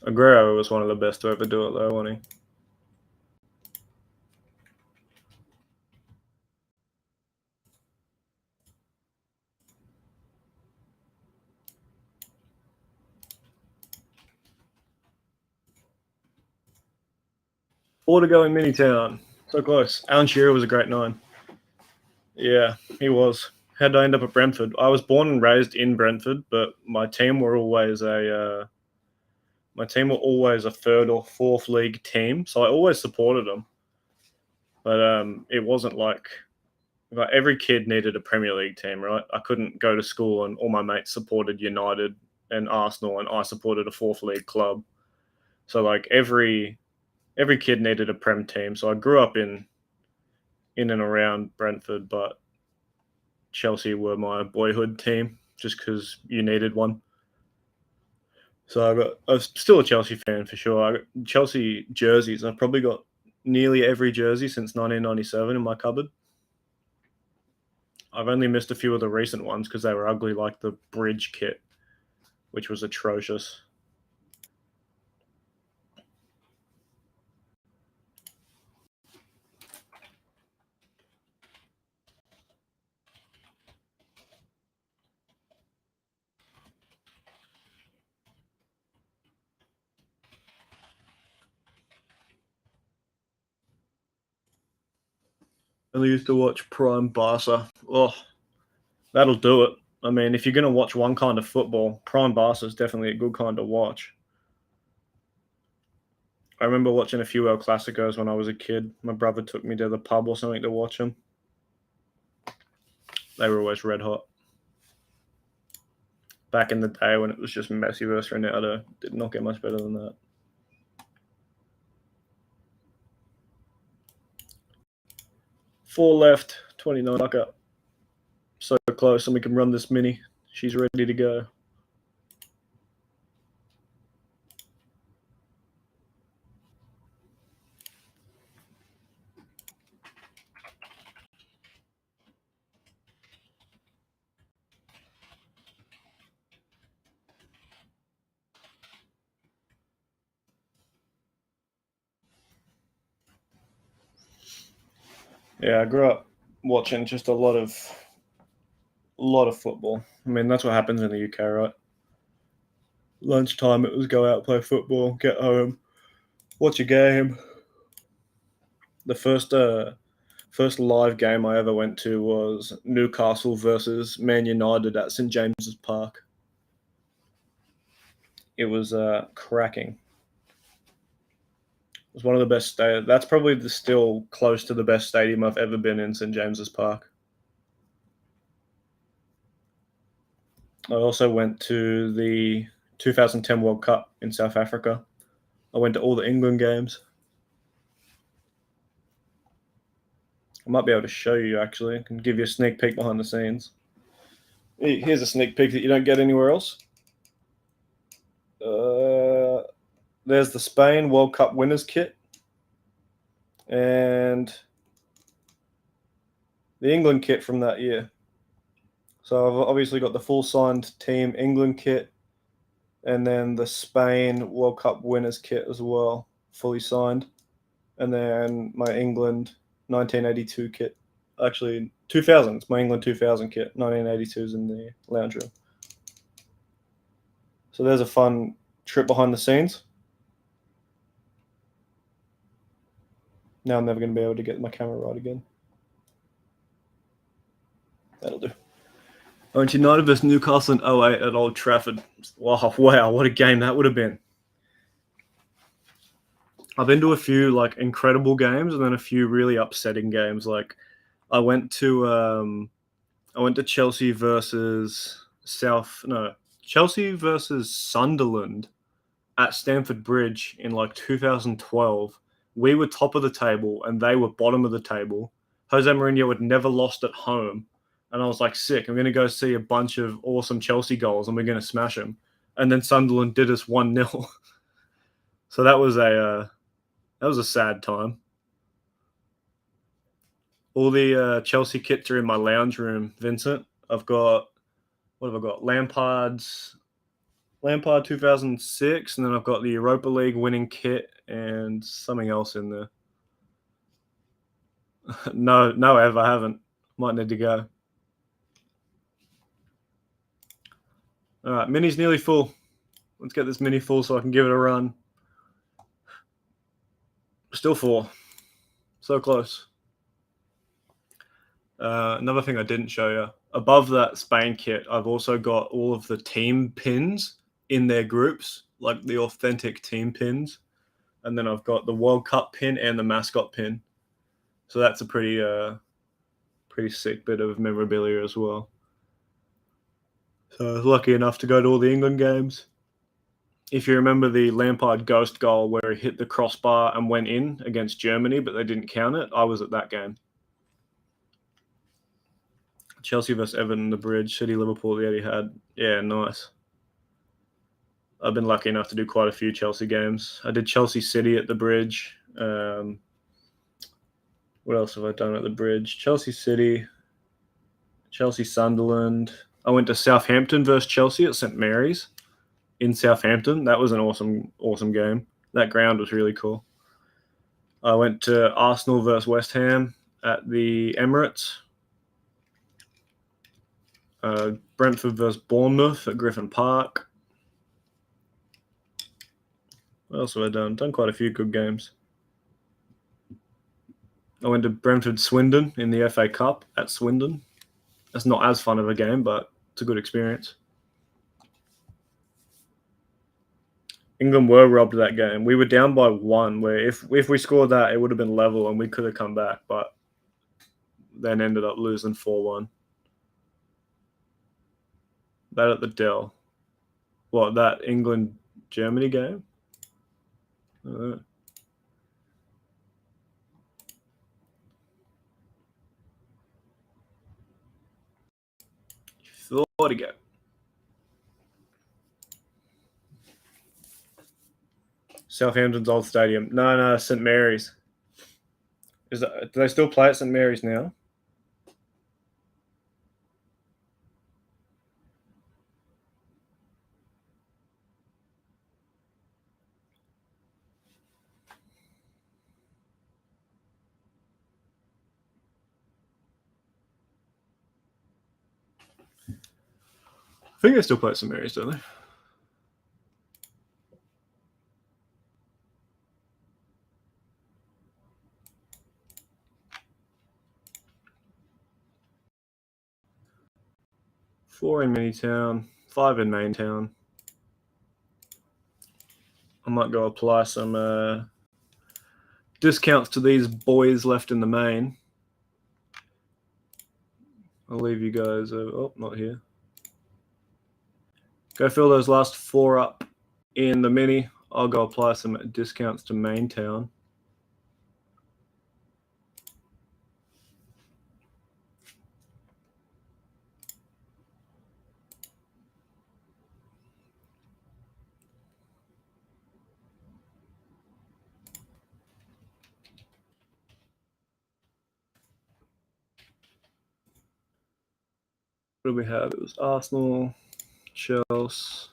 [SPEAKER 1] Aguero was one of the best to ever do it, though, wasn't he? Or to go in Minitown. So close. Alan Shearer was a great nine. Yeah, he was. How did I end up at Brentford? I was born and raised in Brentford, but my team were always a third or fourth league team, so I always supported them. But it wasn't like every kid needed a Premier League team, right? I couldn't go to school and all my mates supported United and Arsenal, and I supported a fourth league club. So like every kid needed a Prem team. So I grew up in and around Brentford, but Chelsea were my boyhood team just because you needed one. So I'm still a Chelsea fan for sure. I got Chelsea jerseys. I've probably got nearly every jersey since 1997 in my cupboard. I've only missed a few of the recent ones because they were ugly, like the bridge kit, which was atrocious. I used to watch Prime Barca. Oh, that'll do it. I mean, if you're going to watch one kind of football, Prime Barca is definitely a good kind to watch. I remember watching a few El Clasicos when I was a kid. My brother took me to the pub or something to watch them. They were always red hot. Back in the day when it was just Messi versus Ronaldo, did not get much better than that. 4 left, 29 back up. So close, and we can run this mini. She's ready to go. Yeah, I grew up watching just a lot of football. I mean, that's what happens in the UK, right? Lunchtime, it was go out, play football, get home, watch a game. The first live game I ever went to was Newcastle versus Man United at St James's Park. It was cracking. It was one of the best stadiums. That's probably still close to the best stadium I've ever been in, St James's Park. I also went to the 2010 World Cup in South Africa. I went to all the England games. I might be able to show you actually. I can give you a sneak peek behind the scenes. Here's a sneak peek that you don't get anywhere else. There's the Spain World Cup winners kit and the England kit from that year. So I've obviously got the full signed Team England kit and then the Spain World Cup winners kit as well, fully signed. And then my England 1982 kit. Actually, 2000. It's my England 2000 kit. 1982 is in the lounge room. So there's a fun trip behind the scenes. Now I'm never going to be able to get my camera right again. That'll do. I went United versus Newcastle in 08 at Old Trafford. Wow, what a game that would have been. I've been to a few like incredible games and then a few really upsetting games. Like I went to Chelsea versus Chelsea versus Sunderland at Stamford Bridge in like 2012. We were top of the table and they were bottom of the table. Jose Mourinho had never lost at home. And I was like, sick. I'm going to go see a bunch of awesome Chelsea goals and we're going to smash them. And then Sunderland did us 1-0. So that was a sad time. All the Chelsea kits are in my lounge room, Vincent. I've got, what have I got? Lampard 2006, and then I've got the Europa League winning kit and something else in there. No, Ev, I haven't. Might need to go. All right, mini's nearly full. Let's get this mini full so I can give it a run. Still 4. So close. Another thing I didn't show you. Above that Spain kit, I've also got all of the team pins in their groups, like the authentic team pins. And then I've got the World Cup pin and the mascot pin. So that's a pretty sick bit of memorabilia as well. So I was lucky enough to go to all the England games. If you remember the Lampard ghost goal where he hit the crossbar and went in against Germany, but they didn't count it, I was at that game. Chelsea versus Everton, the Bridge, City, Liverpool, the Etihad. Yeah, nice. I've been lucky enough to do quite a few Chelsea games. I did Chelsea City at the Bridge. What else have I done at the Bridge? Chelsea City, Chelsea Sunderland. I went to Southampton versus Chelsea at St Mary's in Southampton. That was an awesome game. That ground was really cool. I went to Arsenal versus West Ham at the Emirates. Brentford versus Bournemouth at Griffin Park. What else have I done? Done quite a few good games. I went to Brentford Swindon in the FA Cup at Swindon. That's not as fun of a game, but it's a good experience. England were robbed that game. We were down by 1, where if we scored that, it would have been level and we could have come back, but then ended up losing 4-1. That at the Dell. What, that England-Germany game? Thought again. Southampton's old stadium. No, St Mary's. Do they still play at St Mary's now? I think they still play at St Mary's, don't they? Four in Minitown, 5 in Maintown. I might go apply some discounts to these boys left in the main. I'll leave you guys. Not here. Go fill those last 4 up in the mini. I'll go apply some discounts to Maintown. What do we have? It was Arsenal, Chelsea.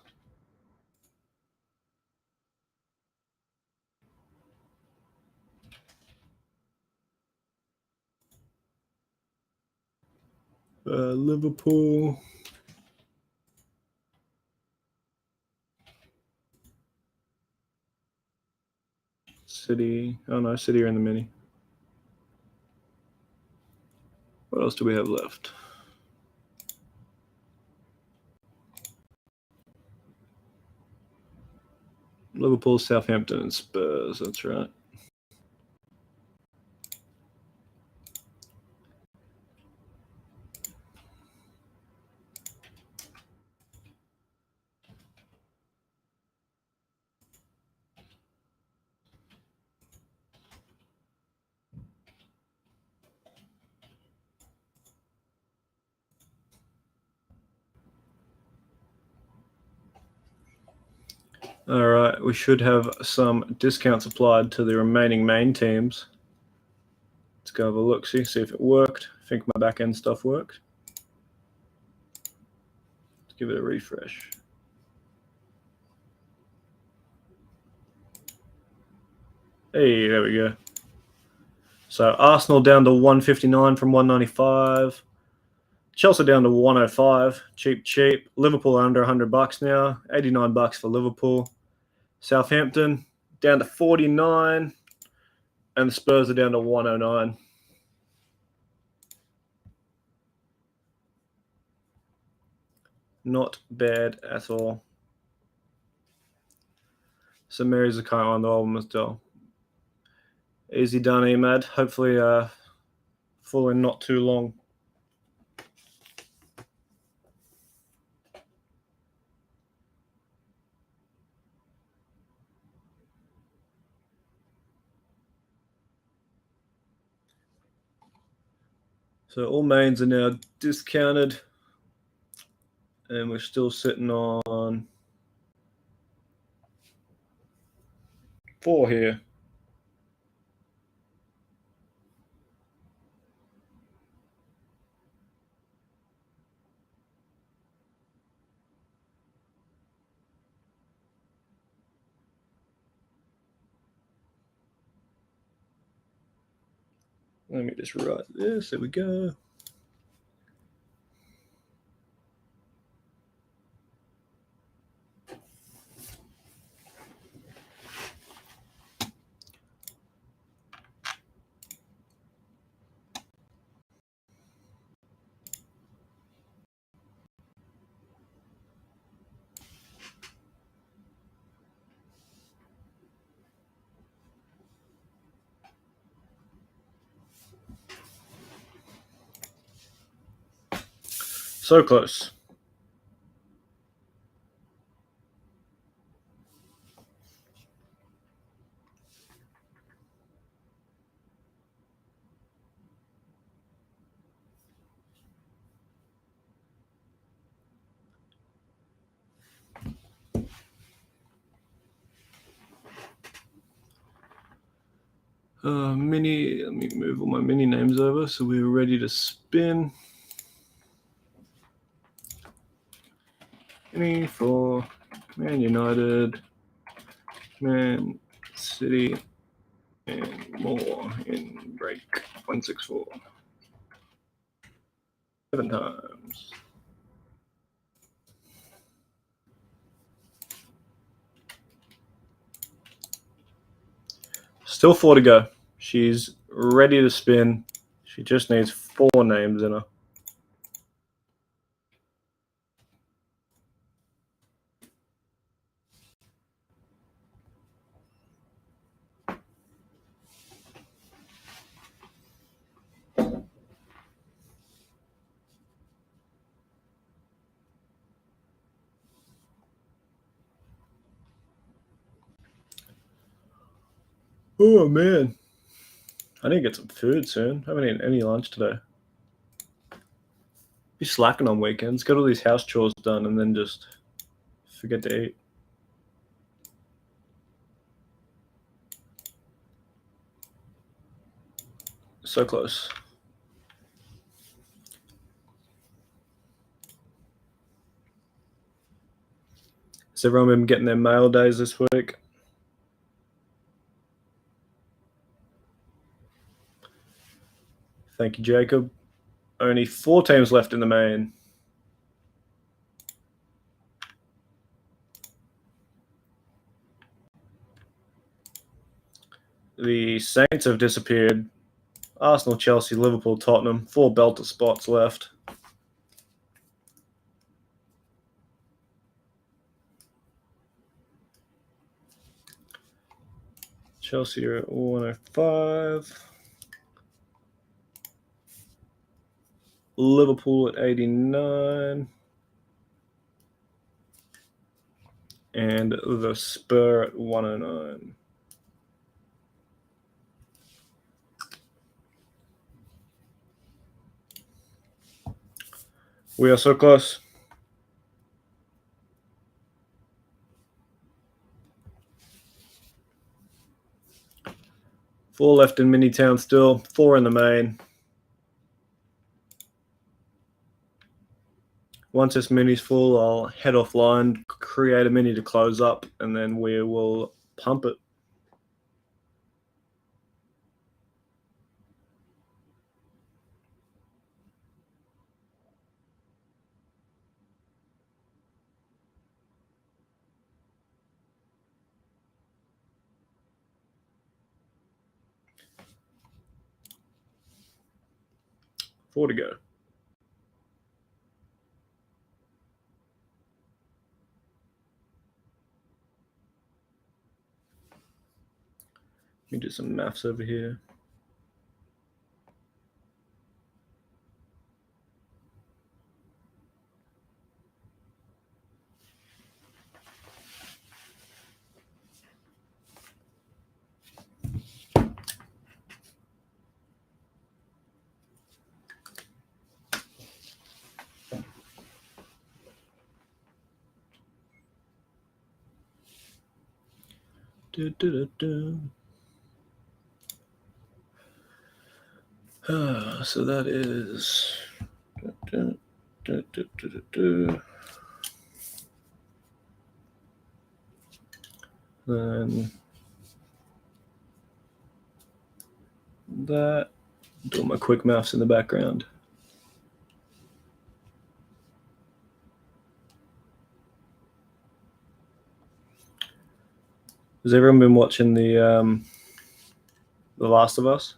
[SPEAKER 1] Liverpool. City. Oh no, City are in the mini. What else do we have left? Liverpool, Southampton, and Spurs. That's right. All right, we should have some discounts applied to the remaining main teams. Let's go have a look, see if it worked. I think my back end stuff worked. Let's give it a refresh. Hey, there we go. So Arsenal down to 159 from 195. Chelsea down to 105. Cheap. Liverpool under $100 now. $89 for Liverpool. Southampton down to 49. And the Spurs are down to 109. Not bad at all. So Mary's a kind on the album as well. Easy done, Emad. Hopefully, full in not too long. So all mains are now discounted, and we're still sitting on 4 here. Let me just write this. There we go. So close. Let me move all my mini names over so we're ready to spin. Mini for Man United, Man City, and more in break 164. 7 times. Still 4 to go. She's ready to spin. She just needs 4 names in her. Oh man, I need to get some food soon. I haven't eaten any lunch today. Be slacking on weekends. Get all these house chores done and then just forget to eat. So close. Has everyone been getting their mail days this week? Thank you, Jacob. Only 4 teams left in the main. The Saints have disappeared. Arsenal, Chelsea, Liverpool, Tottenham. 4 belter spots left. Chelsea are at 105. Liverpool at 89. And the Spur at 109. We are so close. 4 left in Mini Town still, 4 in the main. Once this mini's full, I'll head offline, create a mini to close up, and then we will pump it. Four to go. Let me do some maths over here. So that is then that. Doing my quick maths in the background. Has everyone been watching The Last of Us?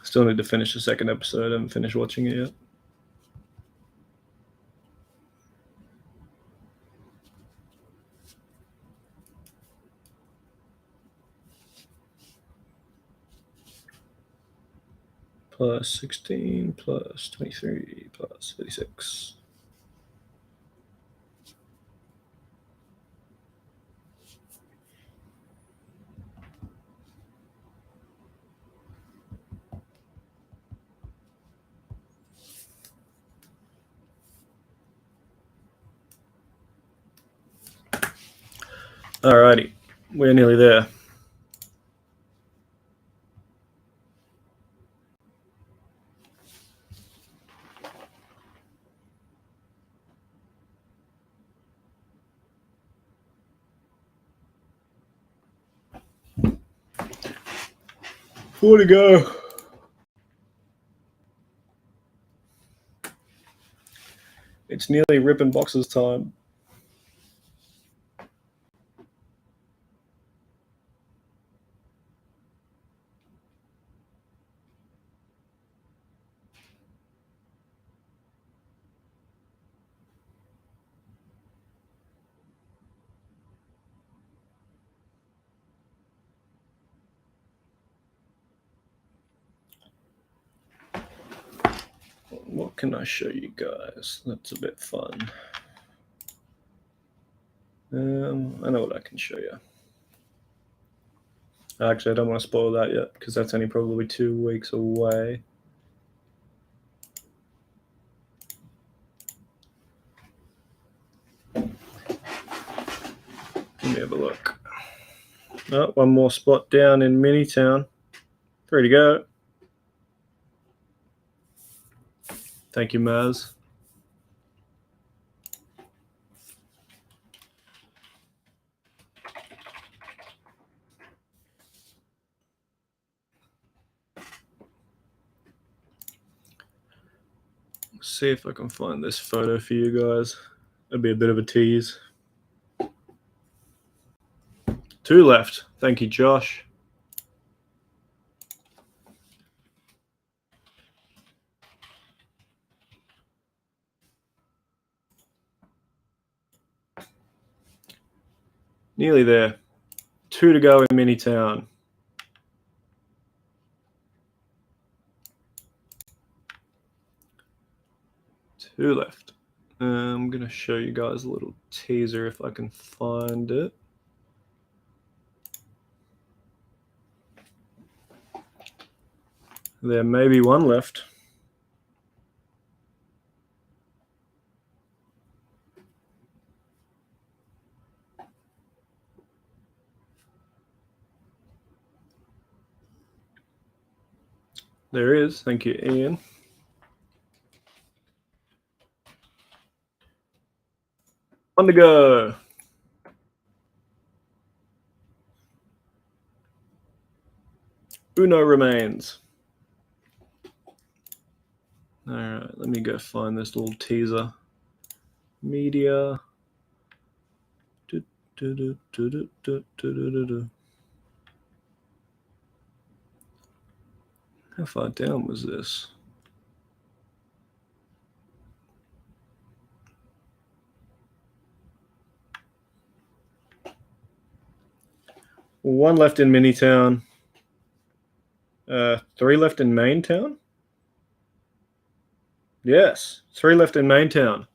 [SPEAKER 1] Still need to finish the second episode. I haven't finished watching it yet. Plus 16, plus 23, plus 36. Alrighty, we're nearly there. Four to go. It's nearly ripping boxes time. What can I show you guys? That's a bit fun. I know what I can show you. Actually, I don't want to spoil that yet because that's only probably 2 weeks away. Let me have a look. Oh, one more spot down in Mini Town. 3 to go. Thank you, Maz. Let's see if I can find this photo for you guys. That'd be a bit of a tease. 2 left. Thank you, Josh. Nearly there. 2 to go in Mini Town. Two left. I'm going to show you guys a little teaser if I can find it. There may be 1 left. There is. Thank you, Ian. On the go. Uno remains. All right, let me go find this little teaser. Media. How far down was this? One left in Minitown. 3 left in Maintown. Yes, 3 left in Maintown.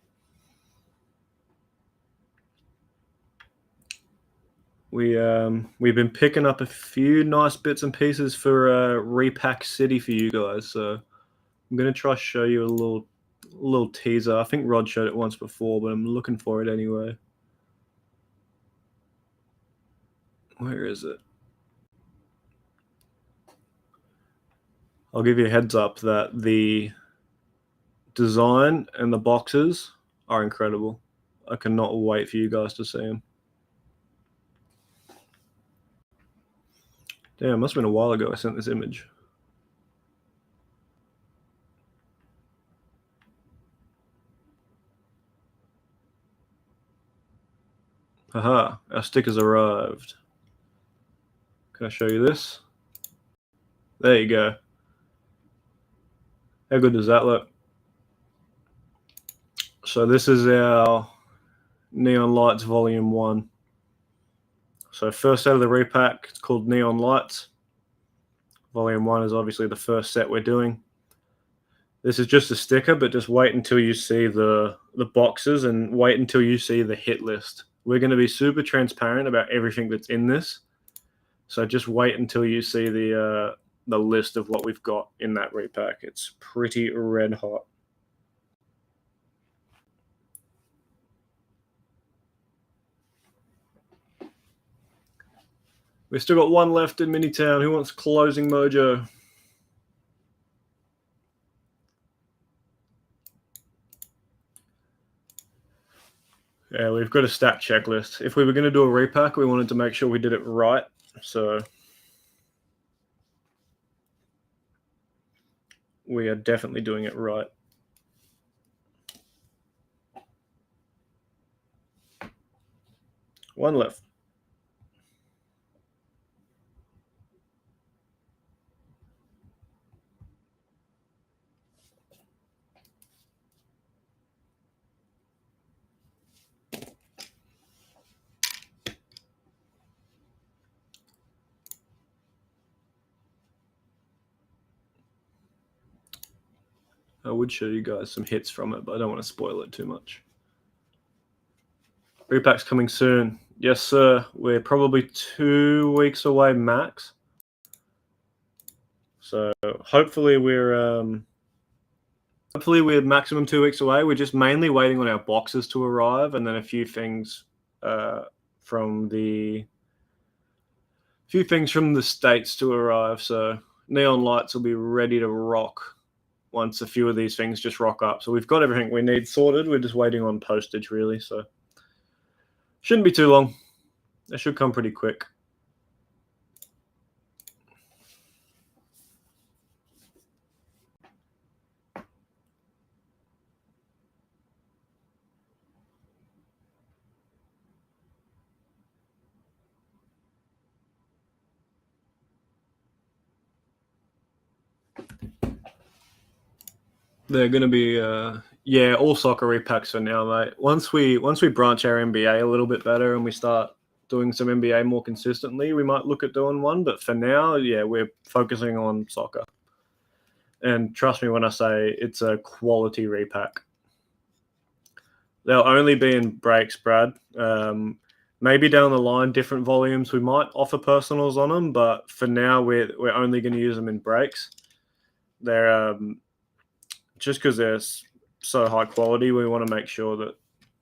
[SPEAKER 1] We've been picking up a few nice bits and pieces for Repack City for you guys. So I'm gonna try to show you a little teaser. I think Rod showed it once before, but I'm looking for it anyway. Where is it? I'll give you a heads up that the design and the boxes are incredible. I cannot wait for you guys to see them. Damn, it must have been a while ago I sent this image. Haha, our stickers arrived. Can I show you this? There you go. How good does that look? So this is our Neon Lights Volume 1. So first out of the repack, it's called Neon Lights. Volume 1 is obviously the first set we're doing. This is just a sticker, but just wait until you see the boxes and wait until you see the hit list. We're going to be super transparent about everything that's in this. So just wait until you see the list of what we've got in that repack. It's pretty red hot. We've still got one left in Minitown. Who wants closing mojo? Yeah, we've got a stat checklist. If we were going to do a repack, we wanted to make sure we did it right. So we are definitely doing it right. One left. I would show you guys some hits from it, but I don't want to spoil it too much. Repack's coming soon. Yes, sir. We're probably 2 weeks away max. So hopefully we're maximum 2 weeks away. We're just mainly waiting on our boxes to arrive, and then a few things from the States to arrive. So Neon Lights will be ready to rock once a few of these things just rock up. So we've got everything we need sorted. We're just waiting on postage, really. So shouldn't be too long. It should come pretty quick. They're going to be, all soccer repacks for now, mate. Once we branch our NBA a little bit better and we start doing some NBA more consistently, we might look at doing one. But for now, yeah, we're focusing on soccer. And trust me when I say it's a quality repack. They'll only be in breaks, Brad. Maybe down the line, different volumes, we might offer personals on them, but for now, we're only going to use them in breaks. They're just because they're so high quality, we want to make sure that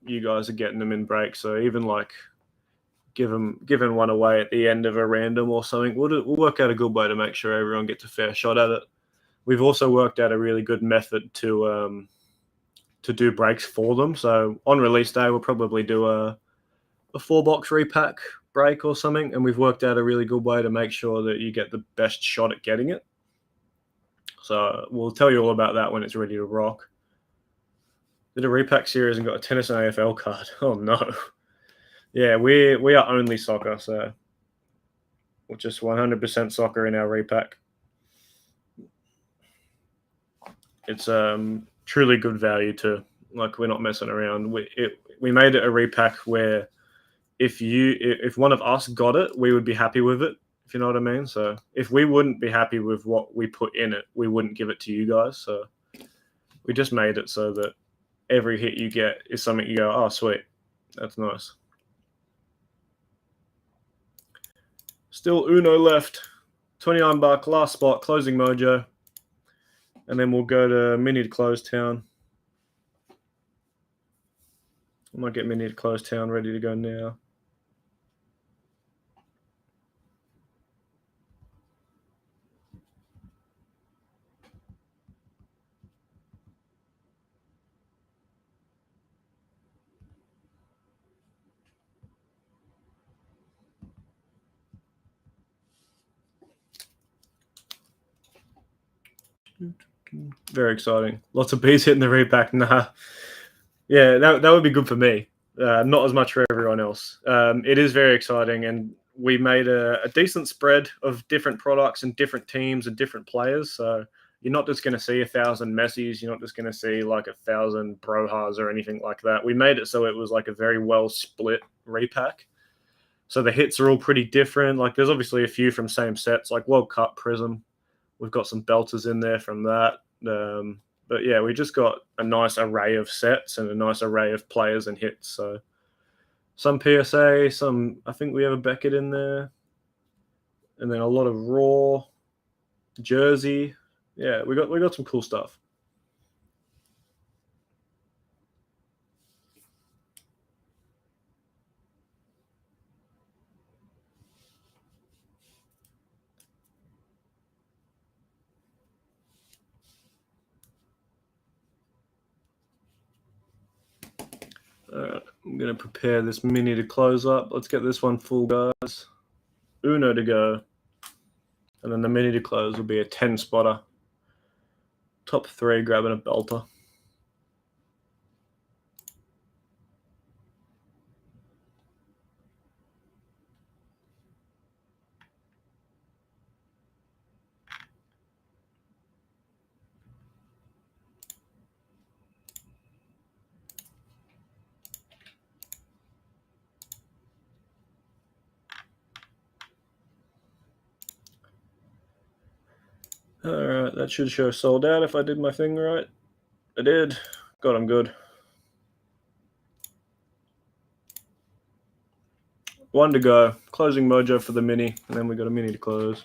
[SPEAKER 1] you guys are getting them in breaks. So even like giving one away at the end of a random or something, we'll work out a good way to make sure everyone gets a fair shot at it. we've also worked out a really good method to do breaks for them. So on release day, we'll probably do a 4-box repack break or something, and we've worked out a really good way to make sure that you get the best shot at getting it. So we'll tell you all about that when it's ready to rock. Did a repack series and got a tennis and AFL card. Oh no. Yeah, we are only soccer, so we're just 100% soccer in our repack. It's truly good value too. Like, we're not messing around. We made it a repack where if one of us got it, we would be happy with it, if you know what I mean. So if we wouldn't be happy with what we put in it, we wouldn't give it to you guys. So we just made it so that every hit you get is something you go, oh sweet, that's nice. Still Uno left. 29 buck, last spot, closing mojo. And then we'll go to Mini to close town. I might get Mini to close town ready to go now. Very exciting. Lots of bees hitting the repack. Nah. Yeah, that would be good for me. Not as much for everyone else. It is very exciting, and we made a decent spread of different products and different teams and different players. So you're not just going to see 1,000 Messis. You're not just going to see like 1,000 Brohas or anything like that. We made it so it was like a very well split repack. So the hits are all pretty different. Like, there's obviously a few from same sets, like World Cup Prizm. We've got some belters in there from that. But yeah, we just got a nice array of sets and a nice array of players and hits. So some PSA, some, I think we have a Beckett in there, and then a lot of Raw, Jersey. Yeah, we got some cool stuff. I'm going to prepare this mini to close up. Let's get this one full, guys. Uno to go. And then the mini to close will be a 10-spotter. Top 3 grabbing a belter. Alright, that should show sold out if I did my thing right. I did. God, I'm good. 1 to go. Closing mojo for the mini, and then we got a mini to close.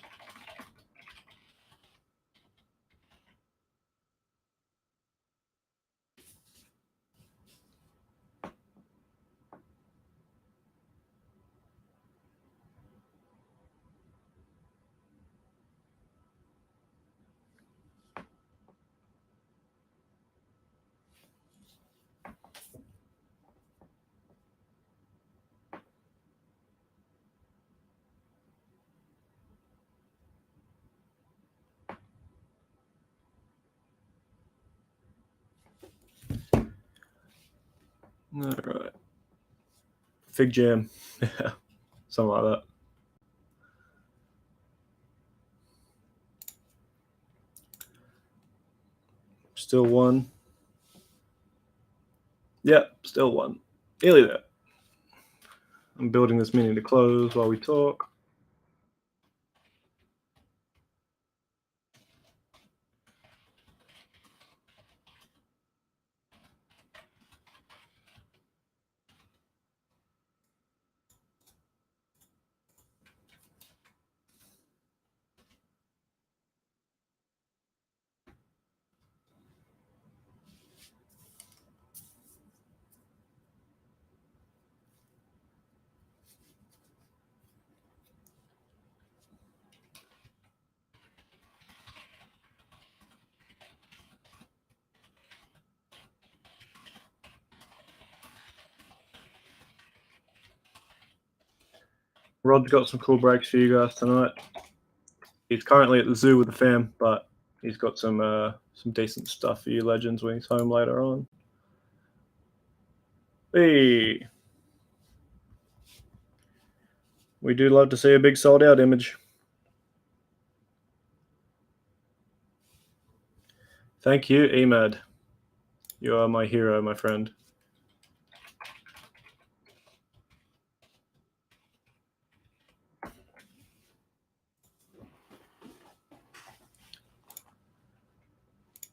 [SPEAKER 1] All right. Fig jam. Yeah. Something like that. Still 1. Yep, still 1. Nearly there. I'm building this mini to close while we talk. Rod's got some cool breaks for you guys tonight. He's currently at the zoo with the fam, but he's got some decent stuff for you legends when he's home later on. Hey, we do love to see a big sold out image. Thank you, Emad. You are my hero, my friend.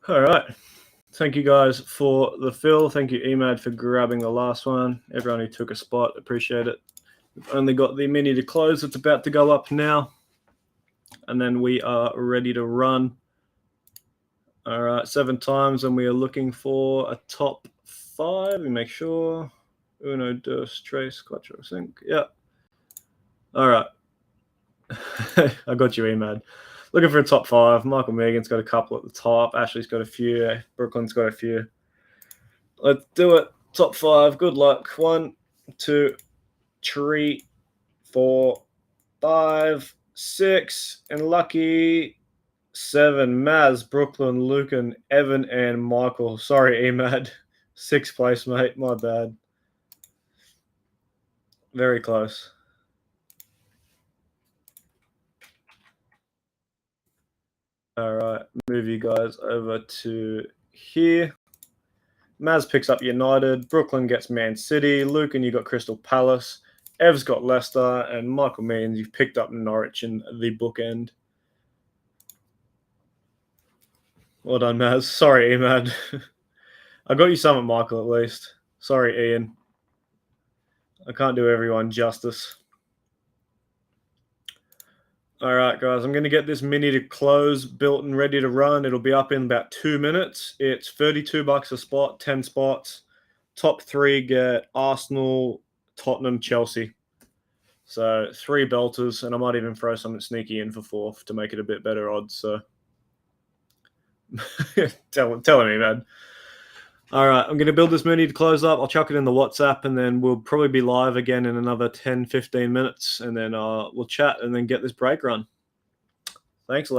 [SPEAKER 1] All right. Thank you guys for the fill. Thank you, Emad, for grabbing the last one. Everyone who took a spot, appreciate it. We've only got the mini to close. It's about to go up now. And then we are ready to run. All right, 7 times, and we are looking for a top 5. Let me make sure. Uno, dos, tres, cuatro, cinco. Yeah. All right. I got you, Emad. Looking for a top 5. Michael Megan's got a couple at the top. Ashley's got a few. Brooklyn's got a few. Let's do it. Top 5. Good luck. 1, 2, 3, 4, 5, 6, and lucky 7. Maz, Brooklyn, Lucan, Evan, and Michael. Sorry, Emad. 6th place, mate. My bad. Very close. All right, move you guys over to here. Maz picks up United. Brooklyn gets Man City. Lucan, you got Crystal Palace. Ev's got Leicester. And Michael Means, you've picked up Norwich in the bookend. Well done, Maz. Sorry, Emad. I got you some at Michael at least. Sorry, Ian. I can't do everyone justice. All right, guys, I'm going to get this mini to close, built and ready to run. It'll be up in about 2 minutes. It's $32 a spot, 10 spots. Top 3 get Arsenal, Tottenham, Chelsea. So 3 belters, and I might even throw something sneaky in for 4th to make it a bit better odds. So telling me, man. All right, I'm going to build this mini to close up. I'll chuck it in the WhatsApp, and then we'll probably be live again in another 10, 15 minutes, and then we'll chat and then get this break run. Thanks,